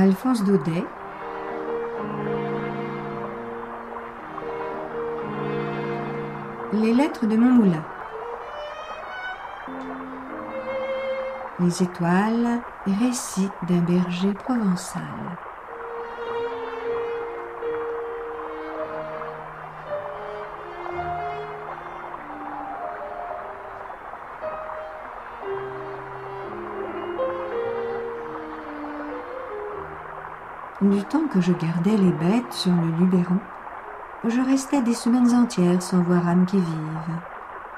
Alphonse Daudet. Les lettres de mon moulin. Les étoiles, récit d'un berger provençal. Du temps que je gardais les bêtes sur le Luberon, je restais des semaines entières sans voir âme qui vive,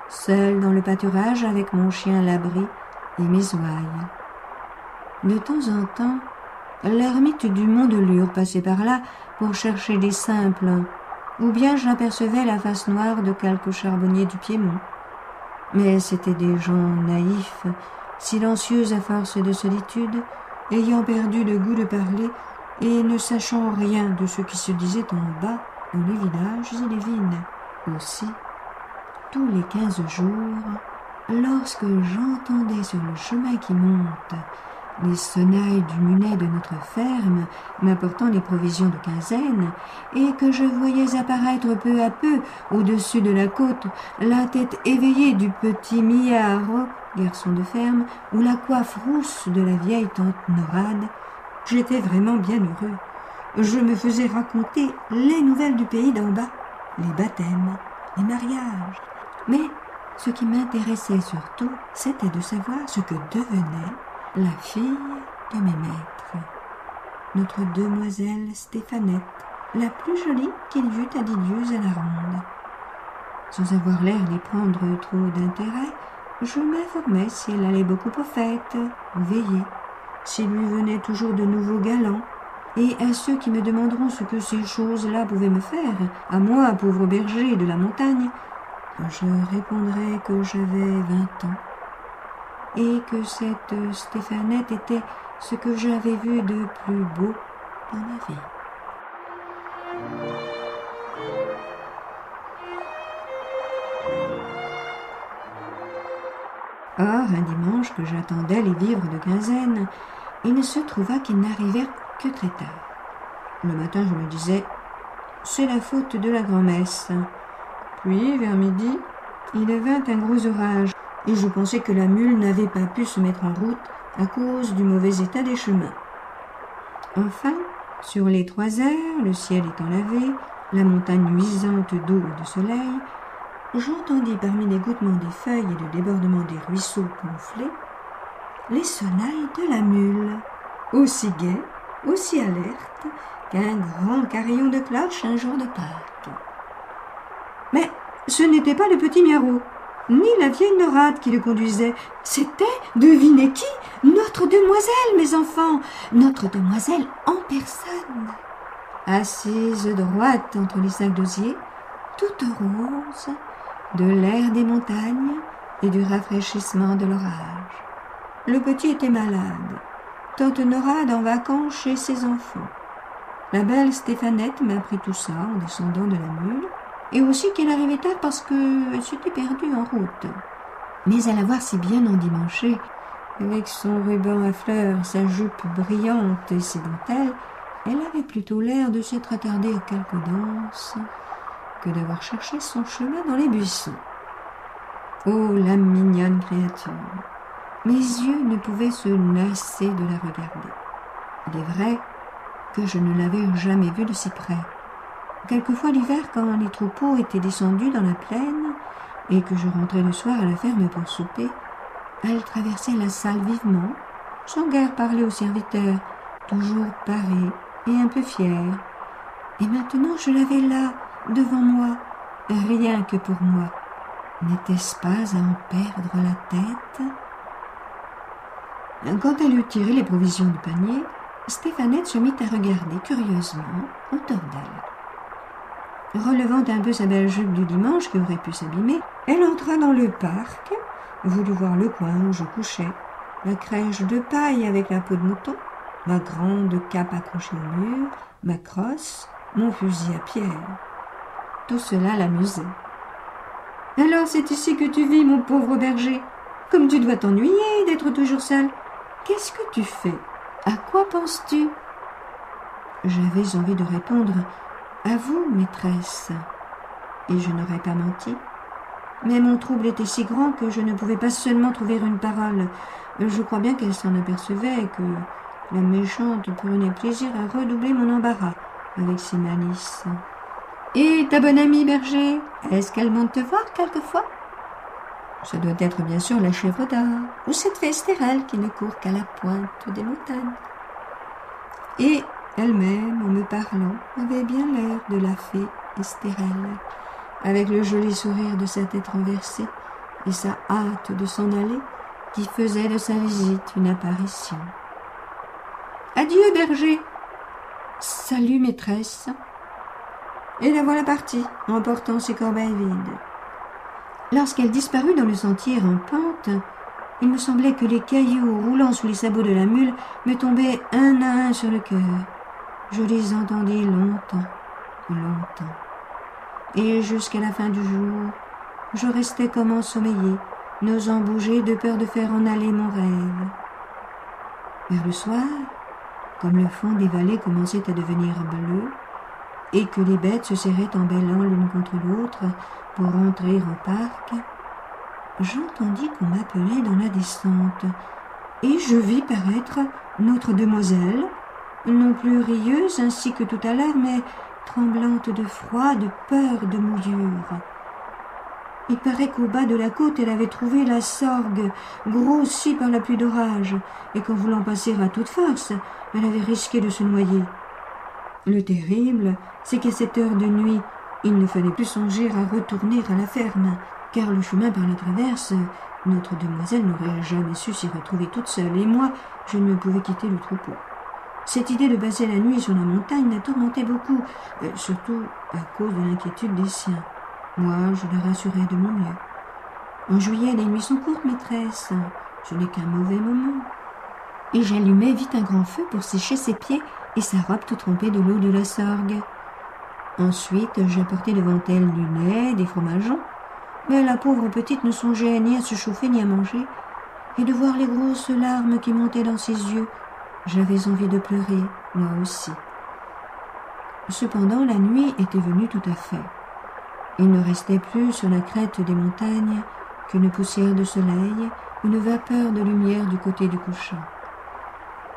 seule dans le pâturage avec mon chien à l'abri et mes ouailles. De temps en temps, l'ermite du Mont de Lure passait par là pour chercher des simples, ou bien j'apercevais la face noire de quelques charbonniers du Piémont. Mais c'étaient des gens naïfs, silencieux à force de solitude, ayant perdu le goût de parler et ne sachant rien de ce qui se disait en bas dans les villages et les vignes. Aussi, tous les 15 jours, lorsque j'entendais sur le chemin qui monte les sonnailles du munet de notre ferme m'apportant les provisions de quinzaine, et que je voyais apparaître peu à peu au-dessus de la côte la tête éveillée du petit Millard, garçon de ferme, ou la coiffe rousse de la vieille tante Norade, j'étais vraiment bien heureux. Je me faisais raconter les nouvelles du pays d'en bas, les baptêmes, les mariages. Mais ce qui m'intéressait surtout, c'était de savoir ce que devenait la fille de mes maîtres, notre demoiselle Stéphanette, la plus jolie qu'il y eût à Didius à la ronde. Sans avoir l'air d'y prendre trop d'intérêt, je m'informais si elle allait beaucoup aux fêtes, aux veillées, s'il lui venait toujours de nouveaux galants, et à ceux qui me demanderont ce que ces choses-là pouvaient me faire, à moi, pauvre berger de la montagne, je répondrai que j'avais 20 ans, et que cette Stéphanette était ce que j'avais vu de plus beau dans ma vie. Or, un dimanche que j'attendais les vivres de quinzaine, il se trouva qu'ils n'arrivèrent que très tard. Le matin, je me disais, c'est la faute de la grand-messe. Puis, vers midi, il vint un gros orage, et je pensais que la mule n'avait pas pu se mettre en route à cause du mauvais état des chemins. Enfin, sur les 3 heures, le ciel étant lavé, la montagne luisante d'eau et de soleil, j'entendis parmi l'égouttement des feuilles et le débordement des ruisseaux gonflés les sonnailles de la mule, aussi gaies, aussi alertes qu'un grand carillon de cloche un jour de Pâques. Mais ce n'était pas le petit Miarou, ni la vieille Norade qui le conduisait. C'était, devinez qui, notre demoiselle, mes enfants, notre demoiselle en personne, assise droite entre les sacs d'osier, toute rose, de l'air des montagnes et du rafraîchissement de l'orage. Le petit était malade, tante Norade en vacances chez ses enfants. La belle Stéphanette m'apprit tout ça en descendant de la mule, et aussi qu'elle arrivait tard parce qu'elle s'était perdue en route. Mais à la voir si bien endimanchée, avec son ruban à fleurs, sa jupe brillante et ses dentelles, elle avait plutôt l'air de s'être attardée à quelque danse que d'avoir cherché son chemin dans les buissons. Oh, la mignonne créature! Mes yeux ne pouvaient se lasser de la regarder. Il est vrai que je ne l'avais jamais vue de si près. Quelquefois l'hiver, quand les troupeaux étaient descendus dans la plaine et que je rentrais le soir à la ferme pour souper, elle traversait la salle vivement, sans guère parler aux serviteurs, toujours parée et un peu fière. Et maintenant je l'avais là, devant moi, rien que pour moi. N'était-ce pas à en perdre la tête? Quand elle eut tiré les provisions du panier, Stéphanette se mit à regarder curieusement autour d'elle. Relevant un peu sa belle jupe du dimanche qui aurait pu s'abîmer, elle entra dans le parc, voulut voir le coin où je couchais, la crèche de paille avec la peau de mouton, ma grande cape accrochée au mur, ma crosse, mon fusil à pierre. Tout cela l'amusait. « Alors c'est ici que tu vis, mon pauvre berger. Comme tu dois t'ennuyer d'être toujours seul. Qu'est-ce que tu fais? À quoi penses-tu? J'avais envie de répondre « À vous, maîtresse !» et je n'aurais pas menti. Mais mon trouble était si grand que je ne pouvais pas seulement trouver une parole. Je crois bien qu'elle s'en apercevait, que la méchante prenait plaisir à redoubler mon embarras avec ses malices. « Et ta bonne amie, berger, est-ce qu'elle monte te voir quelquefois ?» Ça doit être bien sûr la chèvre d'or, ou cette fée Estérelle qui ne court qu'à la pointe des montagnes. Et elle-même, en me parlant, avait bien l'air de la fée Estérelle, avec le joli sourire de sa tête renversée et sa hâte de s'en aller, qui faisait de sa visite une apparition. « Adieu, berger !»« Salut, maîtresse !» Et la voilà partie, emportant ses corbeilles vides. Lorsqu'elle disparut dans le sentier en pente, il me semblait que les cailloux roulant sous les sabots de la mule me tombaient un à un sur le cœur. Je les entendis longtemps, longtemps. Et jusqu'à la fin du jour, je restais comme ensommeillée, n'osant bouger de peur de faire en aller mon rêve. Vers le soir, comme le fond des vallées commençait à devenir bleu, et que les bêtes se serraient en bêlant l'une contre l'autre pour entrer au parc, j'entendis qu'on m'appelait dans la descente, et je vis paraître notre demoiselle, non plus rieuse ainsi que tout à l'heure, mais tremblante de froid, de peur, de mouillure. Il paraît qu'au bas de la côte, elle avait trouvé la sorgue, grossie par la pluie d'orage, et qu'en voulant passer à toute force, elle avait risqué de se noyer. Le terrible, c'est qu'à cette heure de nuit, il ne fallait plus songer à retourner à la ferme, car le chemin par la traverse, notre demoiselle n'aurait jamais su s'y retrouver toute seule, et moi, je ne pouvais quitter le troupeau. Cette idée de passer la nuit sur la montagne la tourmentait beaucoup, surtout à cause de l'inquiétude des siens. Moi, je la rassurais de mon mieux. En juillet, les nuits sont courtes, maîtresse. Ce n'est qu'un mauvais moment. Et j'allumai vite un grand feu pour sécher ses pieds et sa robe tout trempée de l'eau de la sorgue. Ensuite, j'apportai devant elle du lait, des fromageons, mais la pauvre petite ne songeait ni à se chauffer ni à manger, et de voir les grosses larmes qui montaient dans ses yeux, j'avais envie de pleurer, moi aussi. Cependant, la nuit était venue tout à fait. Il ne restait plus sur la crête des montagnes qu'une poussière de soleil, une vapeur de lumière du côté du couchant.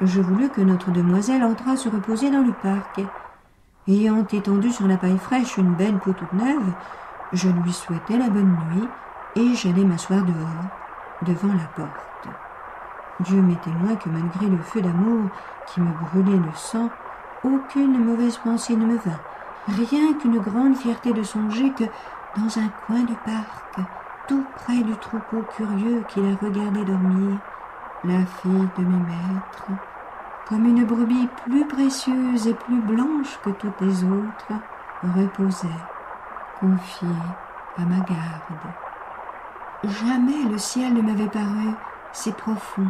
Je voulus que notre demoiselle entrât se reposer dans le parc. Ayant étendu sur la paille fraîche une belle peau toute neuve, je lui souhaitai la bonne nuit et j'allai m'asseoir dehors, devant la porte. Dieu m'est témoin que malgré le feu d'amour qui me brûlait le sang, aucune mauvaise pensée ne me vint, rien qu'une grande fierté de songer que, dans un coin du parc, tout près du troupeau curieux qui la regardait dormir, la fille de mes maîtres, comme une brebis plus précieuse et plus blanche que toutes les autres, reposait, confiée à ma garde. Jamais le ciel ne m'avait paru si profond,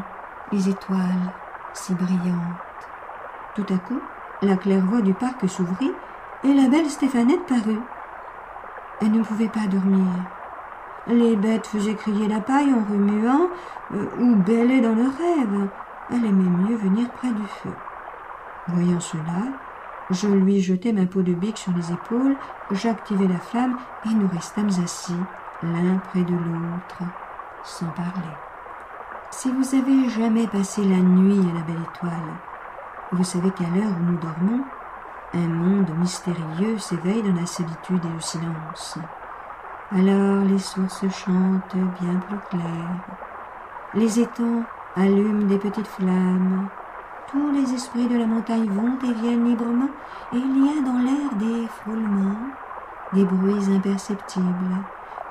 les étoiles si brillantes. Tout à coup, la claire-voie du parc s'ouvrit et la belle Stéphanette parut. Elle ne pouvait pas dormir. Les bêtes faisaient crier la paille en remuant ou bêlaient dans leurs rêves. Elle aimait mieux venir près du feu. Voyant cela, je lui jetai ma peau de bique sur les épaules, j'activai la flamme et nous restâmes assis, l'un près de l'autre, sans parler. Si vous avez jamais passé la nuit à la belle étoile, vous savez qu'à l'heure où nous dormons, un monde mystérieux s'éveille dans la solitude et le silence. Alors les sources chantent bien plus clair. Les étangs allument des petites flammes. Tous les esprits de la montagne vont et viennent librement, et il y a dans l'air des frôlements, des bruits imperceptibles,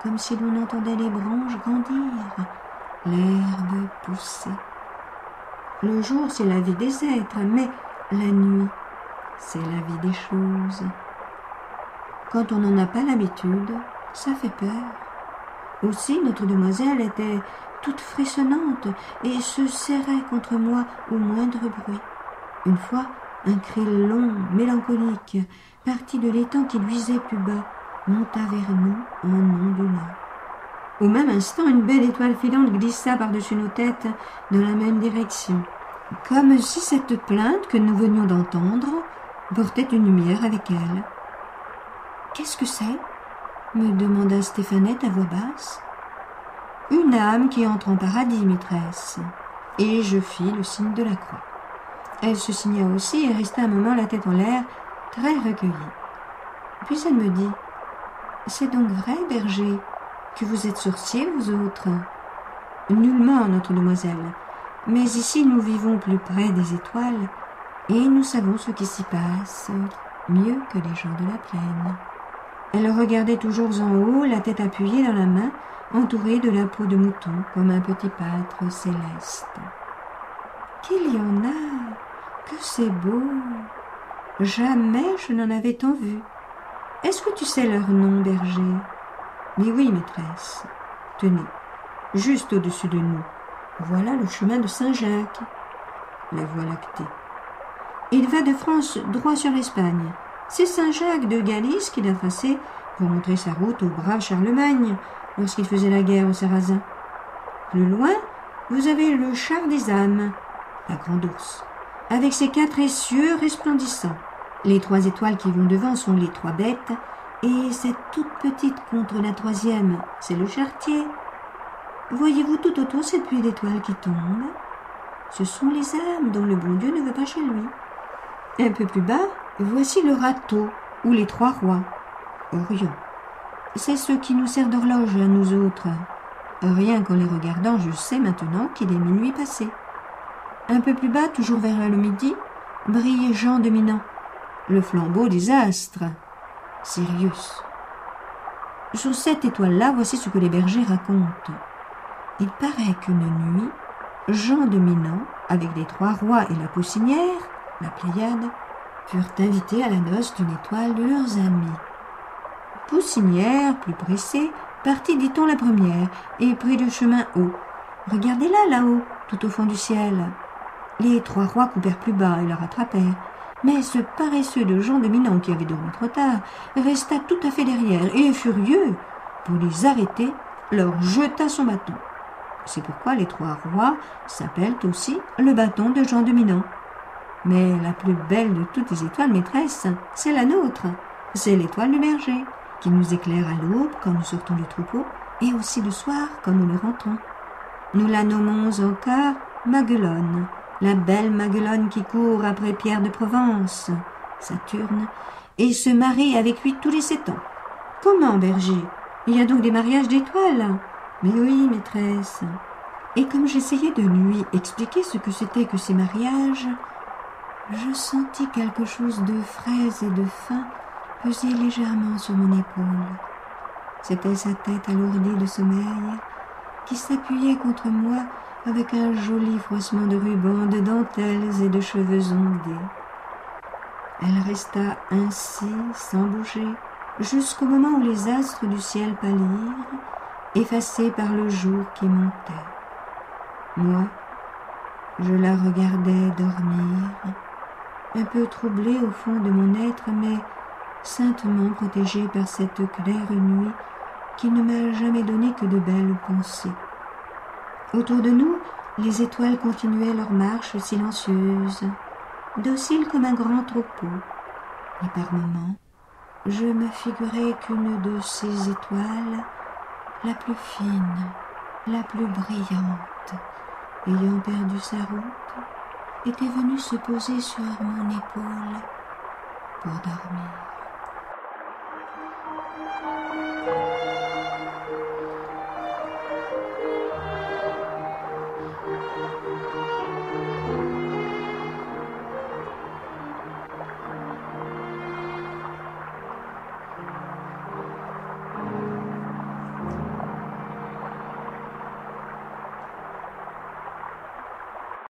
comme si l'on entendait les branches grandir, l'herbe pousser. Le jour, c'est la vie des êtres, mais la nuit, c'est la vie des choses. Quand on n'en a pas l'habitude, ça fait peur. Aussi, notre demoiselle était toute frissonnante et se serrait contre moi au moindre bruit. Une fois, un cri long, mélancolique, parti de l'étang qui luisait plus bas, monta vers nous en ondulant. Au même instant, une belle étoile filante glissa par-dessus nos têtes dans la même direction, comme si cette plainte que nous venions d'entendre portait une lumière avec elle. « Qu'est-ce que c'est ?» me demanda Stéphanette à voix basse. « Une âme qui entre en paradis, maîtresse. » Et je fis le signe de la croix. Elle se signa aussi et resta un moment la tête en l'air, très recueillie. Puis elle me dit « C'est donc vrai, berger, que vous êtes sorciers, vous autres ?»« Nullement, notre demoiselle, mais ici nous vivons plus près des étoiles et nous savons ce qui s'y passe mieux que les gens de la plaine. » Elle regardait toujours en haut, la tête appuyée dans la main, entourée de la peau de mouton, comme un petit pâtre céleste. « Qu'il y en a! Que c'est beau! Jamais je n'en avais tant vu. Est-ce que tu sais leur nom, berger? » ?»« Mais oui, maîtresse. Tenez, juste au-dessus de nous. Voilà le chemin de Saint-Jacques. La voie lactée. Il va de France droit sur l'Espagne. C'est Saint-Jacques de Galice qui l'a tracé pour montrer sa route au brave Charlemagne lorsqu'il faisait la guerre aux Sarrasins. Plus loin, vous avez le char des âmes, la grande ours, avec ses 4 essieux resplendissants. Les 3 étoiles qui vont devant sont les 3 bêtes, et cette toute petite contre la 3e, c'est le charretier. Voyez-vous tout autour cette pluie d'étoiles qui tombe? Ce sont les âmes dont le bon Dieu ne veut pas chez lui. Un peu plus bas, voici le râteau, ou les 3 rois, Orion. C'est ce qui nous sert d'horloge à nous autres. Rien qu'en les regardant, je sais maintenant qu'il est minuit passé. Un peu plus bas, toujours vers le midi, brille Jean de Minan, le flambeau des astres, Sirius. Sur cette étoile-là, voici ce que les bergers racontent. Il paraît qu'une nuit, Jean de Minan, avec les 3 rois et la poussinière, la Pléiade, furent invités à la noce d'une étoile de leurs amis. Poussinière, plus pressée, partit, dit-on, la première, et prit le chemin haut. Regardez-la, là-haut, tout au fond du ciel. Les 3 rois coupèrent plus bas et la rattrapèrent. Mais ce paresseux de Jean de Minan, qui avait dormi trop tard, resta tout à fait derrière, et furieux, pour les arrêter, leur jeta son bâton. C'est pourquoi les 3 rois s'appellent aussi le bâton de Jean de Minan. Mais la plus belle de toutes les étoiles, maîtresse, c'est la nôtre. C'est l'étoile du berger, qui nous éclaire à l'aube quand nous sortons du troupeau, et aussi le soir quand nous le rentrons. Nous la nommons encore Maguelonne, la belle Maguelonne qui court après Pierre de Provence, Saturne, et se marie avec lui tous les 7 ans. Comment, berger? Il y a donc des mariages d'étoiles? Mais oui, maîtresse. Et comme j'essayais de lui expliquer ce que c'était que ces mariages, je sentis quelque chose de frais et de fin peser légèrement sur mon épaule. C'était sa tête alourdie de sommeil qui s'appuyait contre moi avec un joli froissement de rubans, de dentelles et de cheveux ondés. Elle resta ainsi, sans bouger, jusqu'au moment où les astres du ciel pâlirent, effacés par le jour qui montait. Moi, je la regardais dormir, un peu troublée au fond de mon être, mais saintement protégée par cette claire nuit qui ne m'a jamais donné que de belles pensées. Autour de nous, les étoiles continuaient leur marche silencieuse, dociles comme un grand troupeau. Et par moments, je me figurais qu'une de ces étoiles, la plus fine, la plus brillante, ayant perdu sa route, était venue se poser sur mon épaule pour dormir.